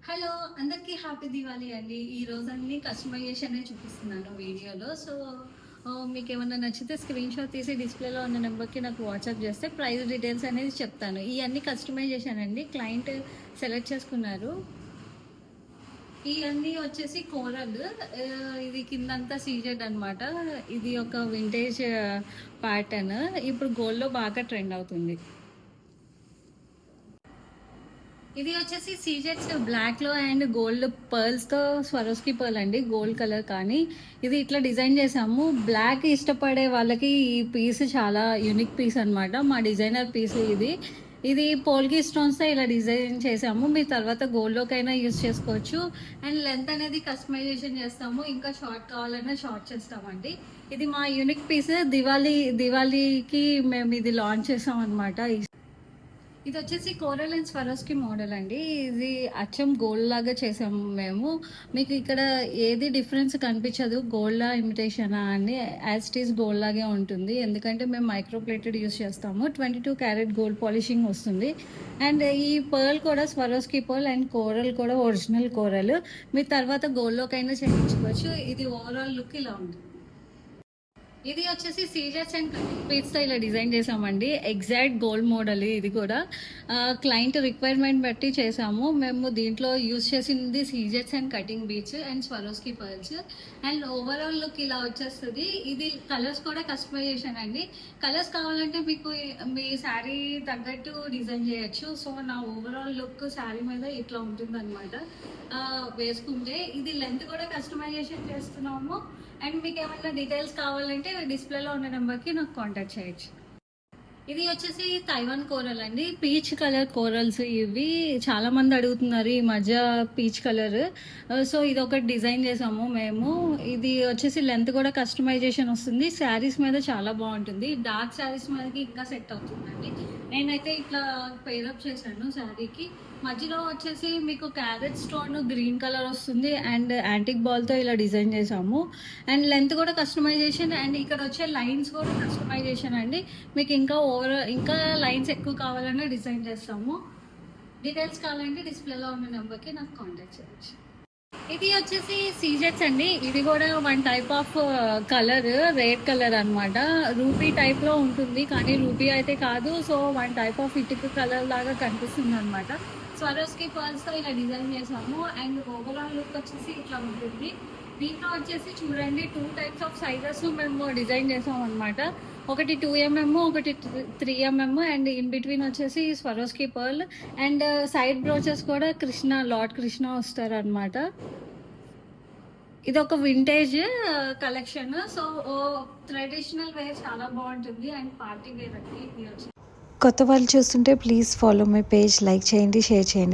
Hello! అందరికీ happy Diwali అండి. ఈరోజు అన్ని కస్టమైజేషనే చూపిస్తున్నాను వీడియోలో. సో, మీకేమన్నా నచ్చితే స్క్రీన్‌షాట్ తీసి డిస్‌ప్లేలో ఉన్న నెంబర్‌కి నాకు వాట్సాప్ చేస్తే ప్రైస్ డీటెయిల్స్ అనేది చెప్తాను. ఇయన్నీ కస్టమైజేషన్ అండి. క్లయింట్ సెలెక్ట్ చేసుకున్నారు. ఇయన్నీ వచ్చేసి కోరల్. ఇది కిందంతా సీజెడ్ అనమాట. ఇది ఒక వింటేజ్ ప్యాటర్న్. ఇప్పుడు గోల్డ్‌లో బాగా ట్రెండ్ అవుతుంది. ఇది వచ్చేసి సీజెట్స్ బ్లాక్ లో అండ్ గోల్డ్ పర్ల్స్ తో స్వరోస్కి పర్ల్ అండి, గోల్డ్ కలర్. కానీ ఇది ఇట్లా డిజైన్ చేసాము. బ్లాక్ ఇష్టపడే వాళ్ళకి ఈ పీస్ చాలా యూనిక్ పీస్ అనమాట. మా డిజైనర్ పీస్ ఇది. ఇది పోల్కి స్టోన్స్ తో ఇలా డిజైన్ చేసాము. మీరు తర్వాత గోల్డ్ లోకైనా యూస్ చేసుకోవచ్చు. అండ్ లెంత్ అనేది కస్టమైజేషన్ చేస్తాము. ఇంకా షార్ట్ కావాలన్నా షార్ట్ చేస్తామండి. ఇది మా యూనిక్ పీస్. దివాళీకి మేము ఇది లాంచ్ చేసాం అనమాట. ఇది వచ్చేసి కోరల్ అండ్ స్వరోస్కి మోడల్ అండి. ఇది అచ్చం గోల్డ్ లాగా చేసాము మేము. మీకు ఇక్కడ ఏది డిఫరెన్స్ కనిపించదు, గోల్డా ఇమిటేషనా అని. యాజ్ ఇట్ ఈస్ గోల్డ్ లాగే ఉంటుంది. ఎందుకంటే మేము మైక్రోప్లేటెడ్ యూస్ చేస్తాము. 22 క్యారెట్ గోల్డ్ పాలిషింగ్ వస్తుంది. అండ్ ఈ పర్ల్ కూడా స్వరోస్కి పర్ల్ అండ్ కోరల్ కూడా ఒరిజినల్ కోరల్. మీరు తర్వాత గోల్డ్లోకైనా చేయించుకోవచ్చు. ఇది ఓవరాల్ లుక్ ఇలా ఉంటుంది. ఇది వచ్చేసి సీజర్స్ అండ్ బీట్స్తో ఇలా డిజైన్ చేసామండి. Exact gold model. ఇది కూడా క్లయింట్ రిక్వైర్మెంట్ బట్టి చేసాము. మేము దీంట్లో యూజ్ చేసింది scissors and cutting beads and Swarovski pearls. And overall look ఇలా వచ్చేస్తుంది. ఇది కలర్స్ కూడా కస్టమైజేషన్ అండి. కలర్స్ కావాలంటే మీకు మీ శారీ తగ్గట్టు డిజైన్ చేయొచ్చు. సో నా ఓవరాల్ లుక్ శారీ మీద ఇట్లా ఉంటుంది అనమాట వేసుకుంటే. ఇది లెంత్ కూడా కస్టమైజేషన్ చేస్తున్నాము. అండ్ మీకు ఏమైనా డీటెయిల్స్ కావాలంటే డిస్ప్లేలో ఉన్న నెంబర్కి నాకు కాంటాక్ట్ చేయొచ్చు. ఇది వచ్చేసి తైవాన్ కోరల్ అండి. పీచ్ కలర్ కోరల్స్ ఇవి చాలా మంది అడుగుతున్నారు ఈ మధ్య పీచ్ కలర్. సో ఇది ఒకటి డిజైన్ చేసాము మేము. ఇది వచ్చేసి లెంత్ కూడా కస్టమైజేషన్ వస్తుంది. శారీస్ మీద చాలా బాగుంటుంది. డార్క్ శారీస్ మీదకి ఇంకా సెట్ అవుతుందండి. నేనైతే ఇట్లా పేరప్ చేశాను శారీకి. మధ్యలో వచ్చేసి మీకు క్యారెట్ స్టోన్ గ్రీన్ కలర్ వస్తుంది. అండ్ యాంటిక్ బాల్తో ఇలా డిజైన్ చేసాము. అండ్ లెంత్ కూడా కస్టమైజేషన్. అండ్ ఇక్కడ వచ్చే లైన్స్ కూడా కస్టమైజేషన్ అండి. మీకు ఇంకా లైన్స్ ఎక్కువ కావాలన్నా డిజైన్ చేస్తాము. డీటెయిల్స్ కావాలంటే డిస్ప్లేలో ఉన్న నెంబర్కి నాకు కాంటాక్ట్ చేయవచ్చు. ఇది వచ్చేసి సీజెట్స్ అండి. ఇది కూడా one type of colour, red colour అనమాట. రూపీ టైప్లో ఉంటుంది కానీ రూపీ అయితే కాదు. సో వన్ టైప్ ఆఫ్ ఇటుక కలర్ లాగా కనిపిస్తుంది అనమాట. స్వరోస్కి పర్ల్స్తో ఇలా డిజైన్ చేసాము. అండ్ ఓవరాల్ లుక్ వచ్చేసి ఇట్లా ఉంటుంది. దీంట్లో వచ్చేసి చూడండి 2 టైప్స్ ఆఫ్ సైజెస్ మేము డిజైన్ చేసాం అనమాట. ఒకటి 2mm, ఒకటి 3mm. అండ్ ఇన్ బిట్వీన్ వచ్చేసి Swarovski pearl. And side brooches కూడా లార్డ్ కృష్ణ వస్తారు అనమాట. ఇది ఒక vintage collection. So traditional wear చాలా బాగుంటుంది. అండ్ పార్టీ వేర్ అండి ఇది వచ్చి. కొత్త వాళ్ళు చూస్తుంటే please follow my page, like చేయండి, షేర్ చేయండి.